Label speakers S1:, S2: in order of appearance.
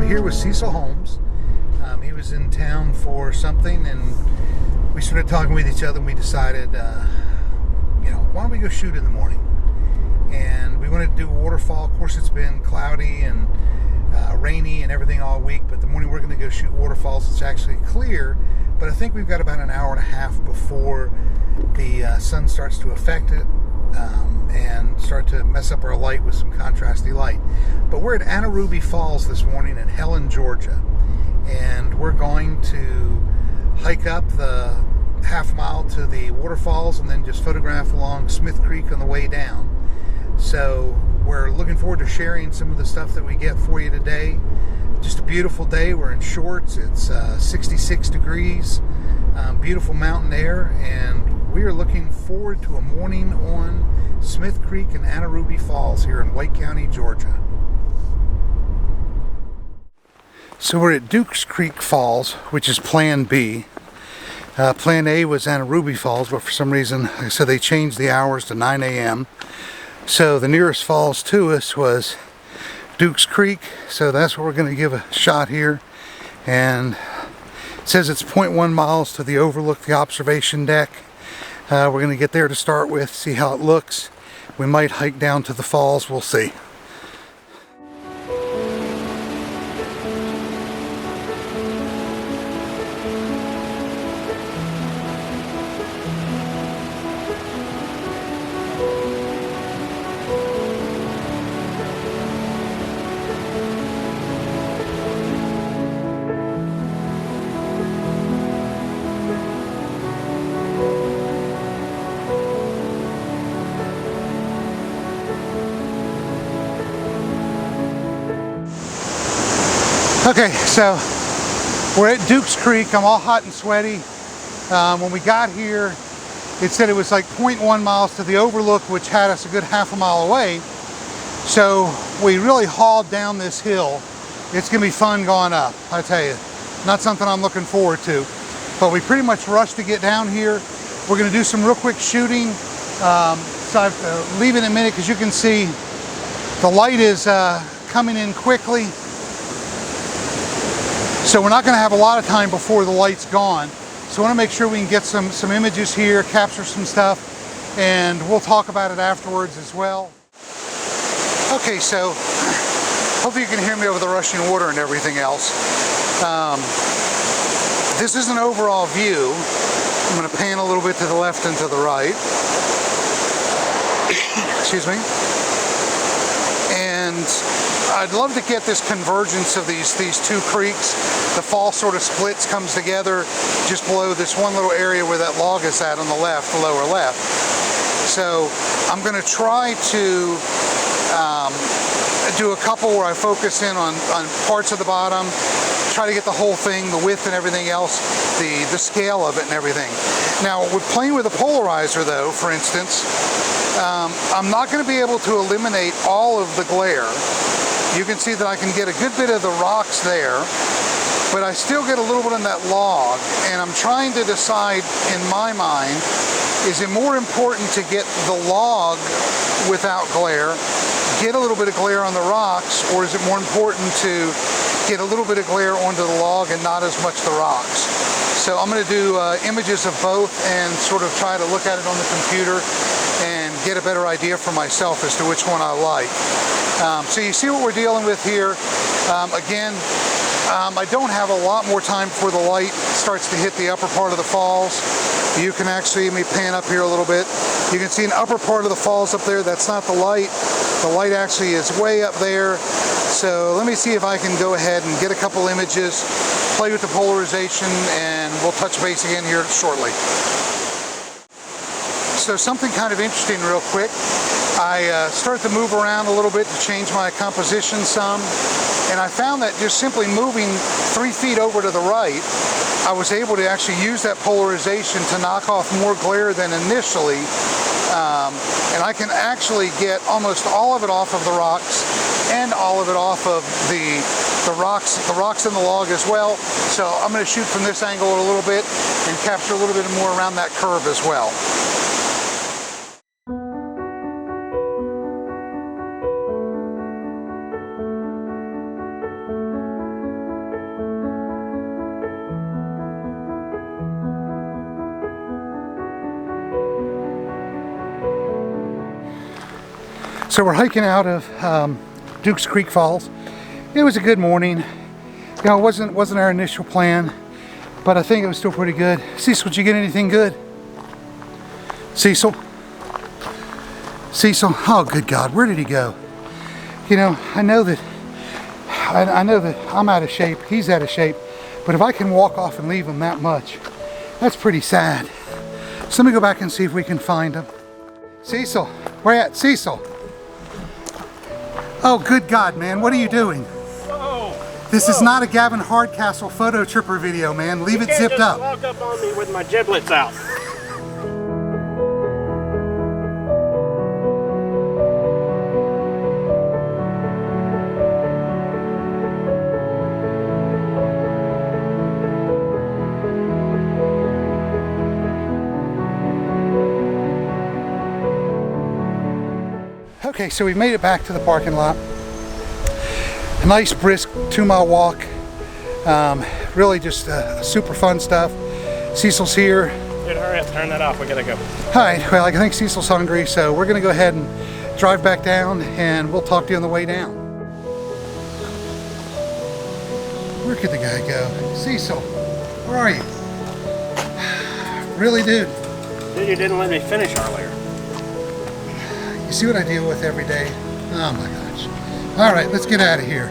S1: here with Cecil Holmes. He was in town for something, and we started talking with each other, and we decided, why don't we go shoot in the morning? And we wanted to do a waterfall. Of course, it's been cloudy and rainy and everything all week, but the morning we're going to go shoot waterfalls. It's actually clear, but I think we've got about an hour and a half before the sun starts to affect it and start to mess up our light with some contrasty light. But we're at Anaruby Falls this morning in Helen, Georgia, and we're going to hike up the half mile to the waterfalls and then just photograph along Smith Creek on the way down. So we're looking forward to sharing some of the stuff that we get for you today. Just a beautiful day. We're in shorts. It's 66 degrees, beautiful mountain air, and we are looking forward to a morning on Smith Creek and Anaruby Falls here in White County, Georgia. So we're at Dukes Creek Falls, which is Plan B. Plan A was Anaruby Falls, but for some reason, like I said, they changed the hours to 9 a.m. So the nearest falls to us was Dukes Creek, so that's what we're going to give a shot here. And it says it's 0.1 miles to the overlook, the observation deck. We're going to get there to start with, see how it looks. We might hike down to the falls, we'll see. Okay, so we're at Dukes Creek. I'm all hot and sweaty. When we got here, it said it was like 0.1 miles to the overlook, which had us a good half a mile away. So we really hauled down this hill. It's gonna be fun going up, I tell you. Not something I'm looking forward to. But we pretty much rushed to get down here. We're gonna do some real quick shooting. So I've leave in a minute, because you can see the light is coming in quickly. So we're not going to have a lot of time before the light's gone. So I want to make sure we can get some images here, capture some stuff, and we'll talk about it afterwards as well. Okay, so hopefully you can hear me over the rushing water and everything else. This is an overall view. I'm going to pan a little bit to the left and to the right. Excuse me. And I'd love to get this convergence of these two creeks. The fall sort of splits, comes together just below this one little area where that log is at on the left, the lower left. So I'm going to try to do a couple where I focus in on parts of the bottom, try to get the whole thing, the width and everything else, the scale of it and everything. Now, with playing with a polarizer though, for instance, I'm not going to be able to eliminate all of the glare. You can see that I can get a good bit of the rocks there, but I still get a little bit in that log, and I'm trying to decide in my mind, is it more important to get the log without glare, get a little bit of glare on the rocks, or is it more important to get a little bit of glare onto the log and not as much the rocks? So I'm going to do images of both and sort of try to look at it on the computer and get a better idea for myself as to which one I like. So you see what we're dealing with here. Again, I don't have a lot more time before the light starts to hit the upper part of the falls. You can actually, let me pan up here a little bit. You can see an upper part of the falls up there. That's not the light. The light actually is way up there. So let me see if I can go ahead and get a couple images, play with the polarization, and we'll touch base again here shortly. So something kind of interesting real quick. I started to move around a little bit to change my composition some, and I found that just simply moving 3 feet over to the right, I was able to actually use that polarization to knock off more glare than initially, and I can actually get almost all of it off of the rocks and all of it off of the rocks in the log as well. So I'm going to shoot from this angle a little bit and capture a little bit more around that curve as well. So we're hiking out of Dukes Creek Falls. It was a good morning. You know, it wasn't our initial plan, but I think it was still pretty good. Cecil, did you get anything good? Cecil? Cecil? Oh, good God, where did he go? You know, I know that I'm out of shape, he's out of shape, but if I can walk off and leave him that much, that's pretty sad. So let me go back and see if we can find him. Cecil, where at? Cecil? Oh, good God, man, what are you doing?
S2: Whoa!
S1: This is not a Gavin Hardcastle photo tripper video, man. Leave it zipped up.
S2: You can't just walk up on me with my giblets out.
S1: Okay, so we made it back to the parking lot. A nice brisk 2-mile walk. Really just super fun stuff. Cecil's here.
S2: Dude, hurry up, turn that off, we gotta go.
S1: Alright, well I think Cecil's hungry, so we're gonna go ahead and drive back down and we'll talk to you on the way down. Where could the guy go? Cecil, where are you? Really, dude?
S2: Dude, you didn't let me finish earlier.
S1: You see what I deal with every day? Oh my gosh. All right, let's get out of here.